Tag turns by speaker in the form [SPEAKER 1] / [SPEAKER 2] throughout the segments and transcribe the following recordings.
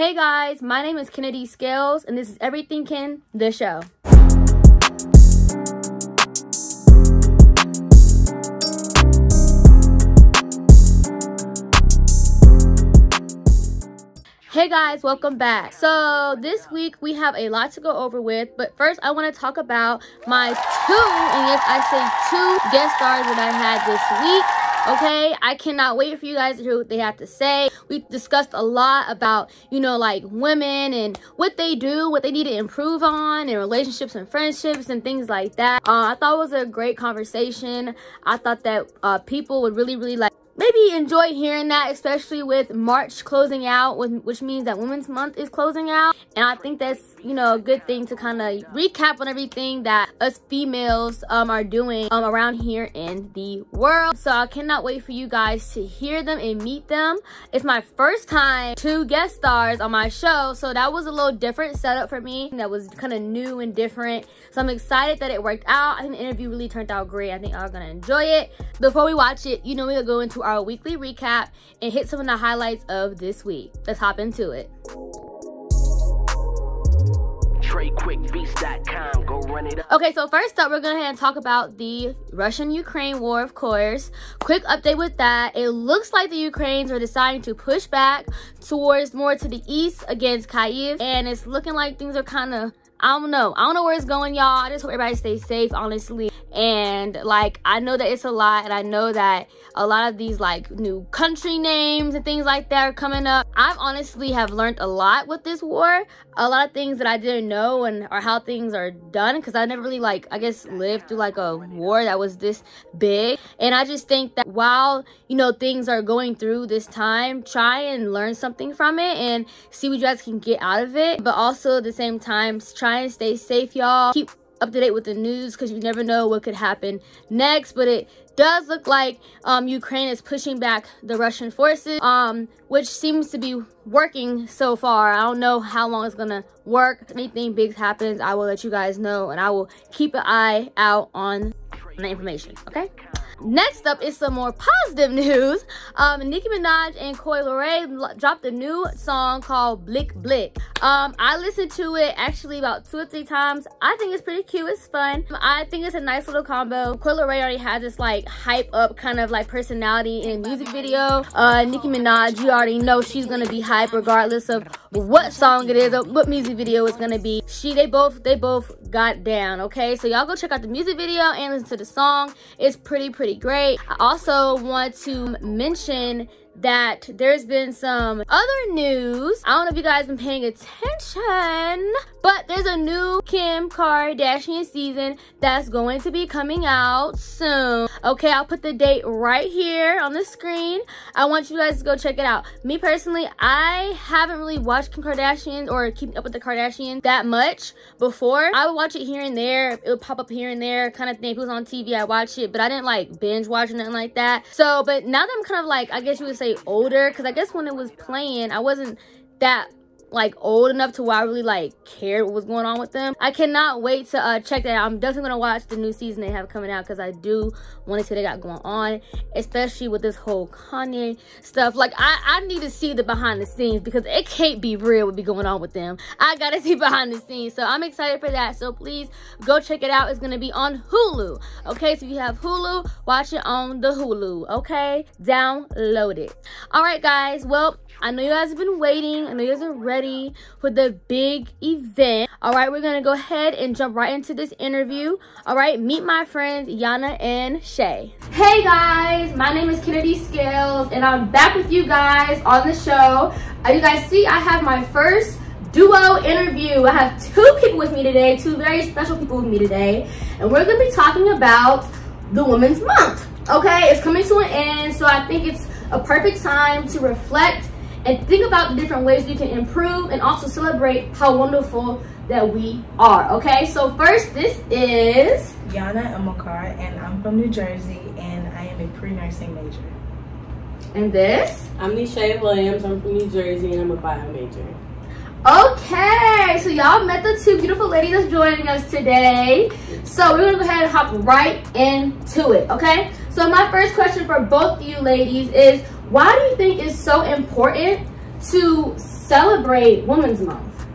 [SPEAKER 1] Hey guys, my name is Kennedy Scales, and this is Everything Ken, the show. Hey guys, welcome back. So this week we have a lot to go over with, but first I want to talk about my two guest stars that I had this week. Okay, I cannot wait for you guys to hear what they have to say. We discussed a lot about, like women and what they do, what they need to improve on, and relationships and friendships and things like that. I thought it was a great conversation. I thought that people would really maybe enjoy hearing that, especially with March closing out, which means that Women's Month is closing out. And I think that's, a good thing to kind of recap on everything that us females are doing around here in the world. So I cannot wait for you guys to hear them and meet them. It's my first time 2 guest stars on my show, so that was a little different setup for me. That was kind of new and different. So I'm excited that it worked out. I think the interview really turned out great. I think y'all are gonna enjoy it. Before we watch it, we'll go into our weekly recap and hit some of the highlights of this week. Let's hop into it. Okay, so first up, we're gonna go ahead and talk about the Russian-Ukraine war, of course. Quick update with that. It looks like the Ukrainians are deciding to push back towards more to the east against Kyiv, and it's looking like things are kind of, I don't know where it's going, y'all. I just hope everybody stays safe, honestly. And I know that it's a lot, and I know that a lot of these new country names and things like that are coming up. I've honestly have learned a lot with this war, a lot of things that I didn't know or how things are done, because I never really lived through a war that was this big. And I just think that while things are going through this time, try and learn something from it and see what you guys can get out of it, but also at the same time try and stay safe, y'all. Keep up to date with the news, because you never know what could happen next. But it does look like Ukraine is pushing back the Russian forces, which seems to be working so far. I don't know how long it's gonna work. If anything big happens, I will let you guys know, and I will keep an eye out on the information. Okay, next up is some more positive news. Nicki Minaj and CoiLerayVEVO dropped a new song called Blick, Blick. I listened to it actually about 2 or 3 times. I think it's pretty cute. It's fun. I think it's a nice little combo. CoiLerayVEVO already has this hype up kind of personality in a music video. Nicki Minaj, you already know she's gonna be hype regardless of what song it is or what music video it's gonna be. They both got down. Okay, so y'all go check out the music video and listen to the song. It's pretty great. I also want to mention that there's been some other news. I don't know if you guys been paying attention, but there's a new Kim Kardashian season that's going to be coming out soon. Okay, I'll put the date right here on the screen. I want you guys to go check it out. Me personally, I haven't really watched Kim Kardashian or keeping up with the Kardashians that much before. I would watch it here and there. It would pop up here and there kind of thing. If it was on TV, I watch it, but I didn't binge watch or nothing like that. So, but now that I'm kind of I guess you would say older, because I guess when it was playing, I wasn't that old enough to where I really cared what was going on with them. I cannot wait to check that out. I'm definitely gonna watch the new season they have coming out, because I do want to see what they got going on, especially with this whole Kanye stuff. I need to see the behind the scenes, because it can't be real what be going on with them. I gotta see behind the scenes, so I'm excited for that. So please go check it out. It's gonna be on Hulu. Okay, so if you have Hulu, watch it on the Hulu. Okay, download it. All right, guys. Well, I know you guys have been waiting. I know you guys are ready for the big event. All right, we're gonna go ahead and jump right into this interview. All right, meet my friends Y'Anna and Shay. Hey guys, my name is Kennedy Scales, and I'm back with you guys on the show. You guys see, I have my first duo interview. I have 2 people with me today, 2 very special people with me today, and we're gonna be talking about the Women's Month. Okay, it's coming to an end, so I think it's a perfect time to reflect and think about the different ways we can improve, and also celebrate how wonderful that we are. Okay, so first, this is
[SPEAKER 2] Y'Anna Emilcar, and I'm from New Jersey, and I am a pre-nursing major.
[SPEAKER 1] And this?
[SPEAKER 3] I'm NeShaeya Williams. I'm from New Jersey, and I'm a bio major.
[SPEAKER 1] Okay, so y'all met the 2 beautiful ladies that's joining us today. So we're gonna go ahead and hop right into it, okay? So my first question for both of you ladies is, why do you think it's so important to celebrate Women's Month?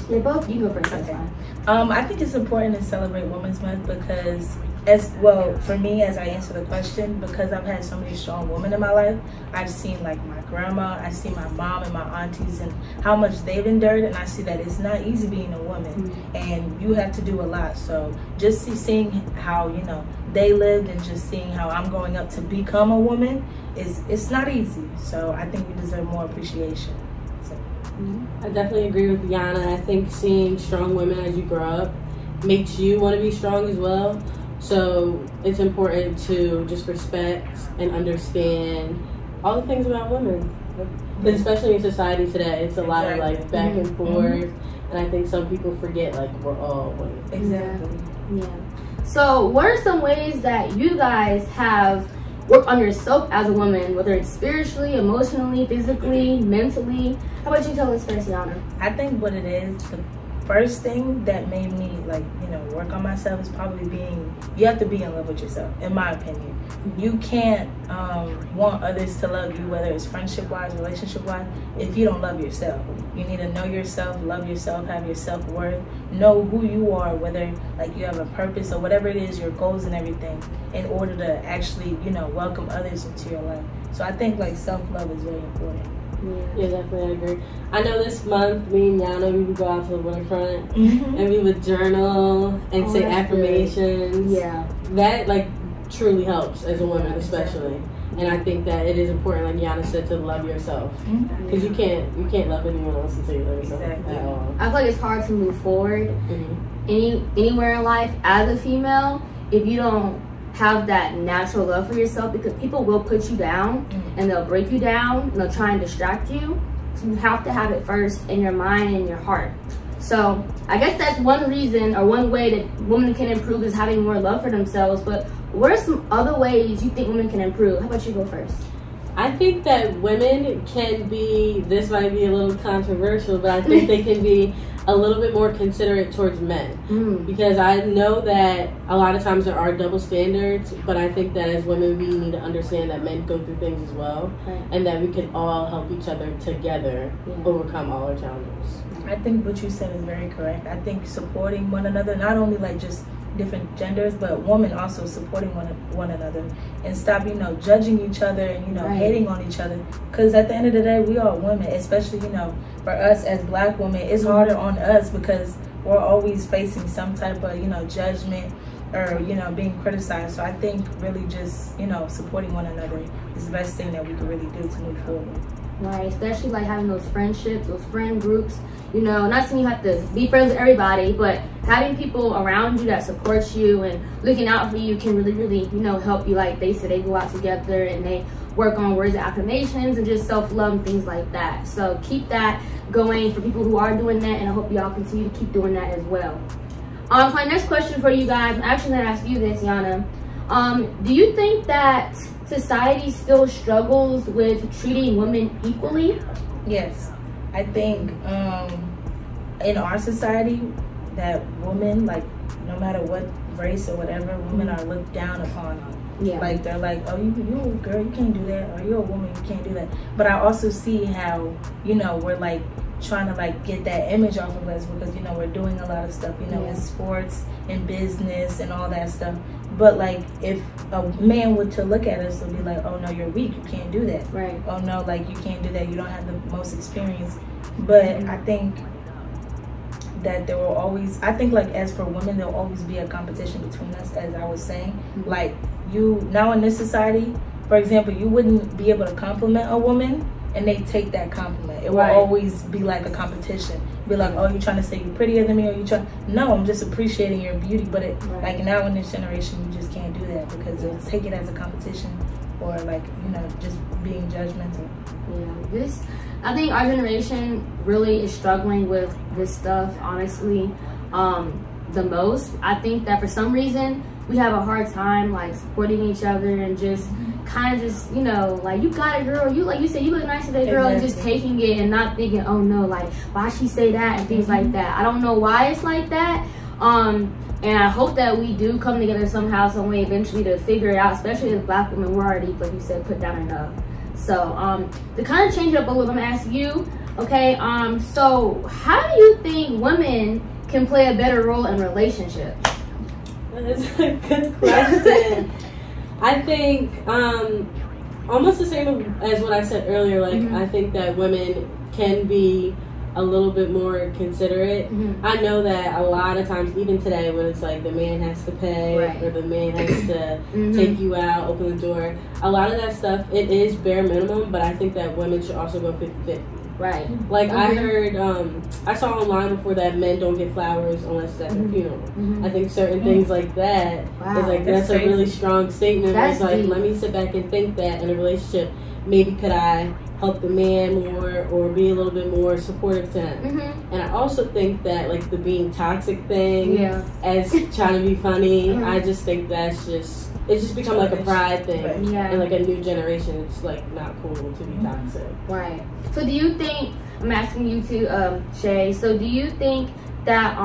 [SPEAKER 1] They both, you go first. That's fine.
[SPEAKER 2] I think it's important to celebrate Women's Month because, as well, for me, as I answer the question, because I've had so many strong women in my life, I've seen like my grandma, I see my mom and my aunties and how much they've endured, and I see that it's not easy being a woman, and you have to do a lot. So just seeing how, you know, they lived and just seeing how I'm growing up to become a woman it's not easy. So I think we deserve more appreciation. So.
[SPEAKER 3] I definitely agree with Y'Anna. I think seeing strong women as you grow up makes you want to be strong as well. So it's important to just respect and understand all the things about women. But especially in society today, it's a lot of like back and forth. And I think some people forget like we're all women.
[SPEAKER 2] Exactly.
[SPEAKER 1] Yeah. So what are some ways that you guys have worked on yourself as a woman, whether it's spiritually, emotionally, physically, mentally? How about you tell us first, Y'Anna?
[SPEAKER 2] I think what it is, the first thing that made me like, you know, work on myself is probably you have to be in love with yourself, in my opinion. You can't want others to love you, whether it's friendship wise, relationship wise, if you don't love yourself. You need to know yourself, love yourself, have your self-worth, know who you are, whether like you have a purpose or whatever it is, your goals and everything, in order to actually, you know, welcome others into your life. So I think like self-love is very important.
[SPEAKER 3] Yeah, definitely, I agree. I know this month, me and Y'Anna, we would go out to the waterfront and we would journal and say affirmations.
[SPEAKER 1] Good. Yeah.
[SPEAKER 3] That, like, truly helps as a woman, especially. And I think that it is important, like Y'Anna said, to love yourself. Because you can't love anyone else until you love yourself at all.
[SPEAKER 1] I feel like it's hard to move forward anywhere in life as a female if you don't have that natural love for yourself, because people will put you down and they'll break you down and they'll try and distract you. So you have to have it first in your mind and your heart. So I guess that's one reason or one way that women can improve is having more love for themselves. But what are some other ways you think women can improve? How about you go first?
[SPEAKER 3] I think that women can be, this might be a little controversial, but I think they can be a little bit more considerate towards men. Because I know that a lot of times there are double standards, but I think that as women we need to understand that men go through things as well, and that we can all help each other together overcome all our challenges.
[SPEAKER 2] I think what you said is very correct. I think supporting one another, not only like just different genders, but women also supporting one another, and stop, you know, judging each other and, you know, hating on each other, because at the end of the day we are women, especially, you know, for us as Black women, it's harder on us because we're always facing some type of, you know, judgment or, you know, being criticized. So I think really just, you know, supporting one another is the best thing that we can really do to move forward.
[SPEAKER 1] Right, especially like having those friendships, those friend groups, you know, not saying you have to be friends with everybody, but having people around you that support you and looking out for you can really, really, you know, help you. Like they said, they go out together and they work on words of affirmations and just self-love and things like that. So keep that going for people who are doing that, and I hope y'all continue to keep doing that as well. For my next question for you guys, I'm actually going to ask you this, Y'Anna. Do you think that society still struggles with treating women equally?
[SPEAKER 2] Yes, I think in our society that women, like, no matter what race or whatever, women are looked down upon. Like they're like, oh, you a girl, you can't do that, or you're a woman, you can't do that. But I also see how, you know, we're like trying to like get that image off of us because, you know, we're doing a lot of stuff, you know, in sports and business and all that stuff. But like if a man were to look at us and be like, oh no, you're weak, you can't do that.
[SPEAKER 1] Right.
[SPEAKER 2] Oh no, like you can't do that, you don't have the most experience. But I think that there will always, I think like as for women, there'll always be a competition between us, as I was saying. Like you, now in this society, for example, you wouldn't be able to compliment a woman and they take that compliment. It will always be like a competition. Be like, oh, you trying to say you're prettier than me, or you trying? No, I'm just appreciating your beauty. But it, like now in this generation, you just can't do that because they'll take it as a competition, or like, you know, just being judgmental.
[SPEAKER 1] Yeah, I think our generation really is struggling with this stuff, honestly, the most. I think that for some reason we have a hard time like supporting each other and just kind of just, you know, like, you got it, girl, you, like you said, you look nice today, girl, and just taking it and not thinking, oh no, like, why she say that and things like that. I don't know why it's like that. And I hope that we do come together somehow, some way eventually to figure it out, especially as Black women. We're already, like you said, put down enough. So to kind of change it up a little, I'm gonna ask you, okay, so how do you think women can play a better role in relationships?
[SPEAKER 3] That is a good question. I think almost the same as what I said earlier. Like, I think that women can be a little bit more considerate. I know that a lot of times, even today, when it's like the man has to pay or the man has to take you out, open the door, a lot of that stuff, it is bare minimum, but I think that women should also go 50-50.
[SPEAKER 1] Right.
[SPEAKER 3] Like I heard, I saw online before that men don't get flowers unless it's at the funeral. I think certain things like that is like, that's a really strong statement. It's like, let me sit back and think that in a relationship, maybe could I help the man more or be a little bit more supportive to him. And I also think that like the being toxic thing as trying to be funny, I just think that's just, it's just become like a pride thing. And like a new generation, it's like not cool to be toxic.
[SPEAKER 1] Right. So do you think, I'm asking you to, Shay, so do you think that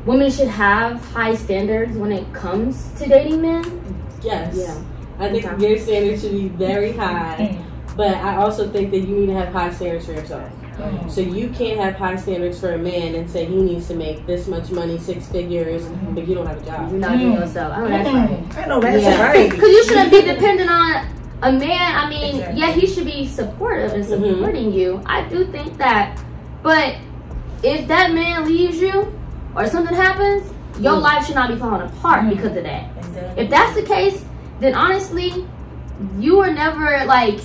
[SPEAKER 1] women should have high standards when it comes to dating men?
[SPEAKER 3] Yes. Yeah. I think your standards should be very high, but I also think that you need to have high standards for yourself. So you can't have high standards for a man and say he needs to make this much money, 6 figures, but you don't have a job.
[SPEAKER 1] You're not doing yourself. I know that's right.
[SPEAKER 2] I know that's right.
[SPEAKER 1] Because you shouldn't be dependent on a man. I mean, yeah, he should be supportive and supporting you. I do think that. But if that man leaves you or something happens, your life should not be falling apart because of that. If that's the case, then honestly, you were never like,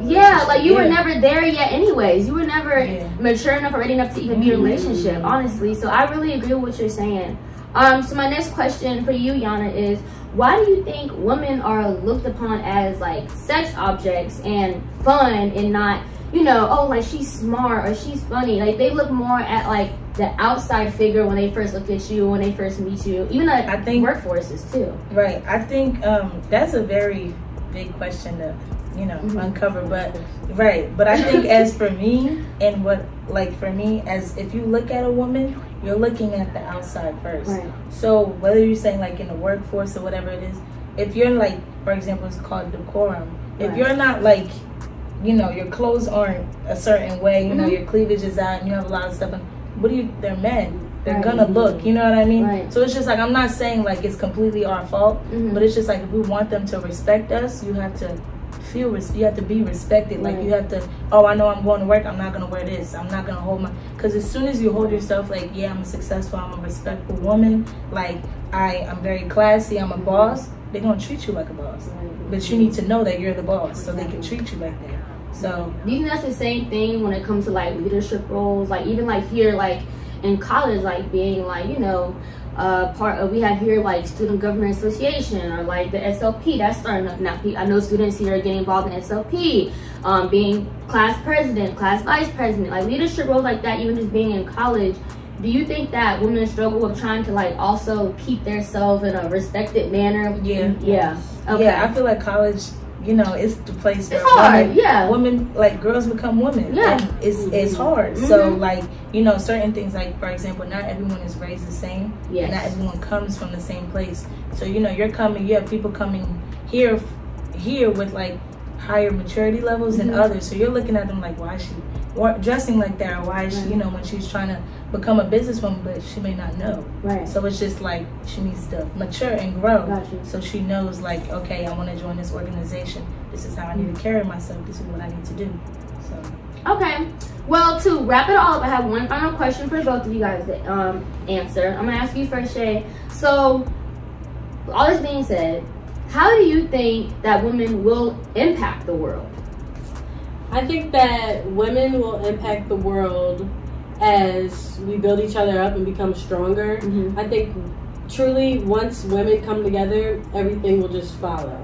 [SPEAKER 1] like you were never there yet anyways. You were never mature enough or ready enough to even be in a relationship, honestly. So I really agree with what you're saying. So my next question for you, Y'Anna, is why do you think women are looked upon as like sex objects and fun and not, you know, oh, like she's smart or she's funny? Like they look more at like the outside figure when they first look at you, when they first meet you, even like I think workforces too.
[SPEAKER 2] Right. I think that's a very big question to, you know, uncover. But but I think as for me, and what, like for me, as if you look at a woman, you're looking at the outside first. So whether you're saying like in the workforce or whatever it is, if you're like, for example, it's called decorum. If you're not like, you know, your clothes aren't a certain way, you know, your cleavage is out and you have a lot of stuff, they're men. They're gonna look, you know what I mean? So it's just like, I'm not saying like it's completely our fault, but it's just like if we want them to respect us, you have to feel, you have to be respected. Like you have to, oh, I know I'm going to work, I'm not gonna wear this, I'm not gonna hold my, because as soon as you hold yourself like, yeah, I'm successful, I'm a respectful woman, like I'm very classy, I'm a boss, they're gonna treat you like a boss. But you need to know that you're the boss so they can treat you like that. So
[SPEAKER 1] do you think that's the same thing when it comes to like leadership roles? Like even like here, like in college, like being like, you know, part of, we have here like Student Government Association or like the SLP that's starting up now. I know students here are getting involved in SLP, being class president, class vice president, like leadership roles like that, even just being in college. Do you think that women struggle with trying to like also keep themselves in a respected manner? Yeah. Okay.
[SPEAKER 2] Yeah, I feel like college, you know, it's the place where
[SPEAKER 1] it's hard.
[SPEAKER 2] Women, like girls become women. It's hard. So like, you know, certain things, like for example, not everyone is raised the same. Not everyone comes from the same place. So you know, you have people coming here with like higher maturity levels than others. So you're looking at them like, why is she dressing like that, or why is she, you know, when she's trying to become a businesswoman, but she may not know. So it's just like she needs to mature and grow. So she knows like, okay, I want to join this organization. This is how I need to carry myself. This is what I need to do. So
[SPEAKER 1] okay. Well, to wrap it all up, I have one final question for both of you guys to answer. I'm gonna ask you first, Shay. So, all this being said, how do you think that women will impact the world?
[SPEAKER 3] I think that women will impact the world as we build each other up and become stronger. I think truly once women come together, everything will just follow.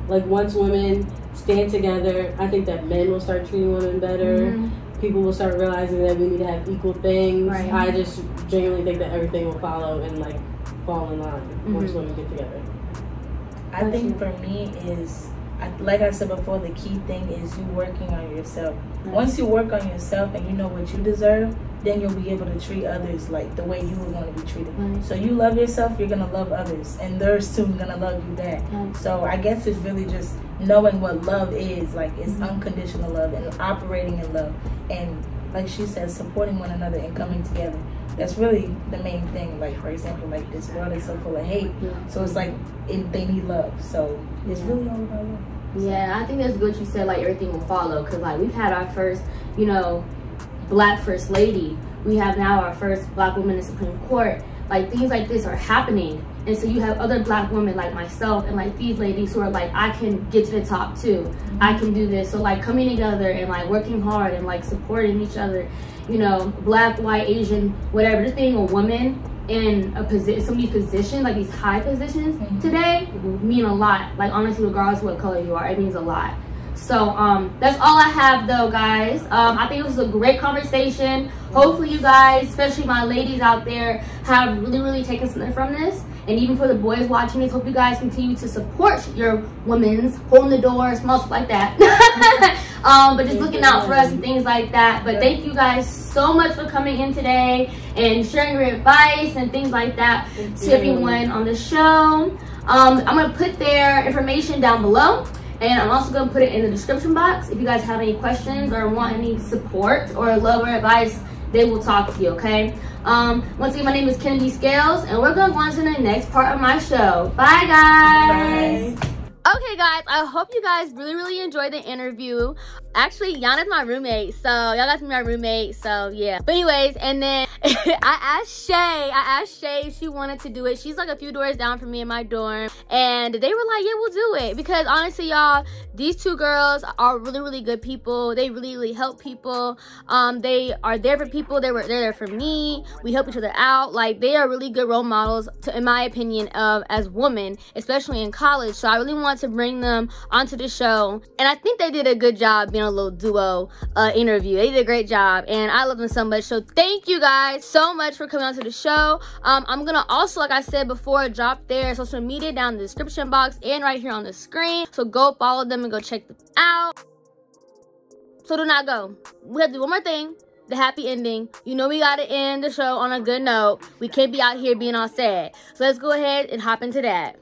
[SPEAKER 3] Like once women stand together, I think that men will start treating women better. People will start realizing that we need to have equal things. I just genuinely think that everything will follow and like fall in line once women get together.
[SPEAKER 2] I think for me is, like I said before, the key thing is you working on yourself. Once you work on yourself and you know what you deserve, then you'll be able to treat others like the way you would want to be treated. So you love yourself, you're gonna love others, and they're soon gonna love you back. So I guess it's really just knowing what love is. Like, it's unconditional love and operating in love, and like she said, supporting one another and coming together. That's really the main thing. Like, for example, like, this world is so full of hate, so it's like they need love. So it's really all about love.
[SPEAKER 1] Yeah, I think that's good you said, like, everything will follow, because like we've had our first, you know, Black First Lady. We have now our first Black woman in Supreme Court. Like, things like this are happening. And so you have other Black women like myself and like these ladies who are like, I can get to the top too. I can do this. So like coming together and like working hard and like supporting each other, you know, Black, white, Asian, whatever, just being a woman in a position, some of these positions, like these high positions today, mean a lot. Like, honestly, regardless of what color you are, it means a lot. So that's all I have though, guys. I think it was a great conversation. Hopefully you guys, especially my ladies out there, have really taken something from this. And even for the boys watching this, hope you guys continue to support your women's, holding the door, small stuff like that. But just looking out for us and things like that. But thank you guys so much for coming in today and sharing your advice and things like that to everyone on the show. I'm gonna put their information down below. And I'm also going to put it in the description box. If you guys have any questions or want any support or love or advice, they will talk to you, okay? Once again, my name is Kennedy Scales, and we're going to go on to the next part of my show. Bye, guys. Bye. Okay, guys, I hope you guys really enjoyed the interview. Actually, Y'Anna's my roommate, so y'all got to be my roommate, so yeah. But anyways, and then I asked Shay if she wanted to do it. She's like a few doors down from me in my dorm, and they were like, yeah, we'll do it. Because honestly, y'all, these two girls are really good people. They really help people. They are there for people. They're there for me. We help each other out. Like, they are really good role models, in my opinion, as women, especially in college. So I really want to bring them onto the show, and I think they did a good job being a little duo interview. They did a great job, and I love them so much. So thank you guys so much for coming onto the show. I'm gonna also, like I said before, drop their social media down in the description box and right here on the screen, so go follow them and go check them out. So do not go. We have to do one more thing, the happy ending. You know we gotta end the show on a good note. We can't be out here being all sad. So let's go ahead and hop into that.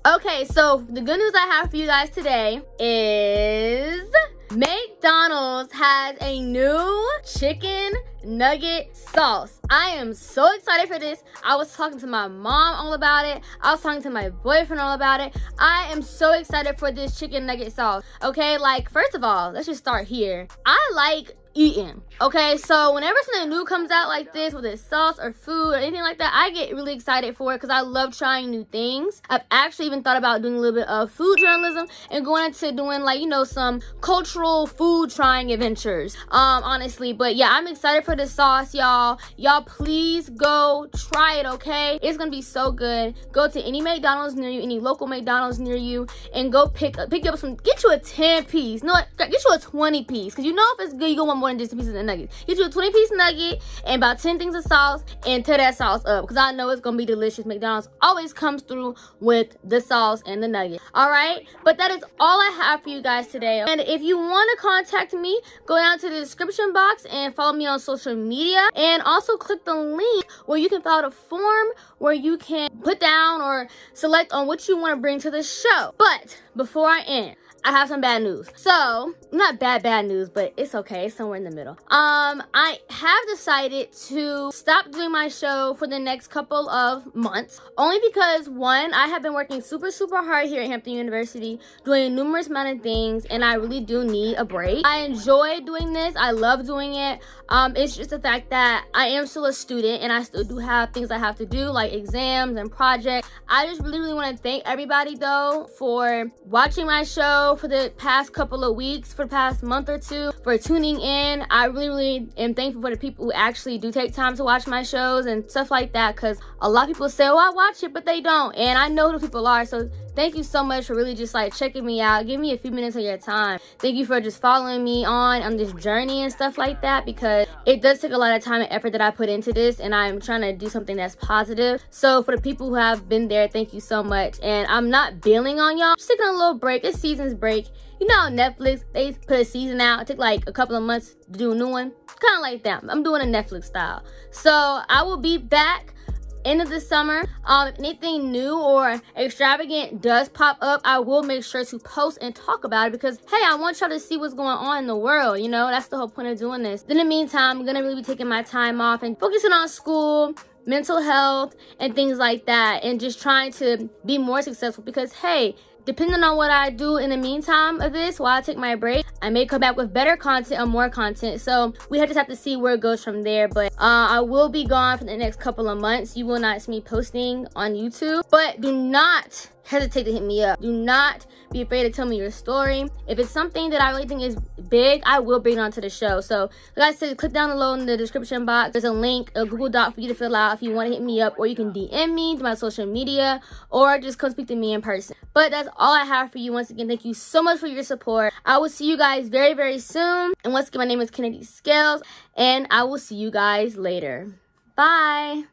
[SPEAKER 1] Okay, so the good news I have for you guys today is McDonald's has a new chicken nugget sauce. I am so excited for this. I was talking to my mom all about it. I was talking to my boyfriend all about it. I am so excited for this chicken nugget sauce. Okay, like, first of all, let's just start here. I like eating, okay? So whenever something new comes out like this, whether it's sauce or food or anything like that, I get really excited for it because I love trying new things. I've actually even thought about doing a little bit of food journalism and going into doing, like, you know, some cultural food trying adventures, honestly. But yeah, I'm excited for this sauce, y'all. Y'all please go try it, okay? It's gonna be so good. Go to any McDonald's near you, any local McDonald's near you, and go pick up some, get you a 10 piece, no, get you a 20 piece, because you know if it's good, you gonna want more than just pieces of nuggets. Get you a 20-piece nugget and about 10 things of sauce, and tear that sauce up, because I know it's gonna be delicious. McDonald's always comes through with the sauce and the nugget. All right, but that is all I have for you guys today. And if you want to contact me, go down to the description box and follow me on social media, and also click the link where you can fill out a form where you can put down or select on what you want to bring to the show. But before I end, I have some bad news. So, not bad news, but it's okay. It's somewhere in the middle. I have decided to stop doing my show for the next couple of months. Only because, one, I have been working super hard here at Hampton University, doing numerous amount of things, and I really do need a break. I enjoy doing this. I love doing it. It's just the fact that I am still a student, and I still do have things I have to do, like exams and projects. I just really want to thank everybody, though, for watching my show for the past couple of weeks, for the past month or two, for tuning in. I really am thankful for the people who actually do take time to watch my shows and stuff like that, because a lot of people say, oh, I watch it, but they don't, and I know who people are. So thank you so much for really just like checking me out. Give me a few minutes of your time. Thank you for just following me on this journey and stuff like that, because it does take a lot of time and effort that I put into this, and I'm trying to do something that's positive. So for the people who have been there, thank you so much. And I'm not bailing on y'all, just taking a little break. It's season's break. You know how Netflix, they put a season out, it took like a couple of months to do a new one. Kind of like that. I'm doing a Netflix style. So I will be back end of the summer. If anything new or extravagant does pop up, I will make sure to post and talk about it, because hey, I want y'all to see what's going on in the world. You know, that's the whole point of doing this. In the meantime, I'm gonna really be taking my time off and focusing on school, mental health, and things like that, and just trying to be more successful, because hey, depending on what I do in the meantime of this, while I take my break, I may come back with better content or more content. So we just have to see where it goes from there. But I will be gone for the next couple of months. You will not see me posting on YouTube. But do not hesitate to hit me up. Do not be afraid to tell me your story. If it's something that I really think is big, I will bring it onto the show. So like I said, click down below in the description box. There's a link, a Google Doc for you to fill out if you want to hit me up, or you can DM me to my social media, or just come speak to me in person. But that's all I have for you. Once again, thank you so much for your support. I will see you guys very, very soon. And once again, my name is Kennedy Scales, and I will see you guys later. Bye.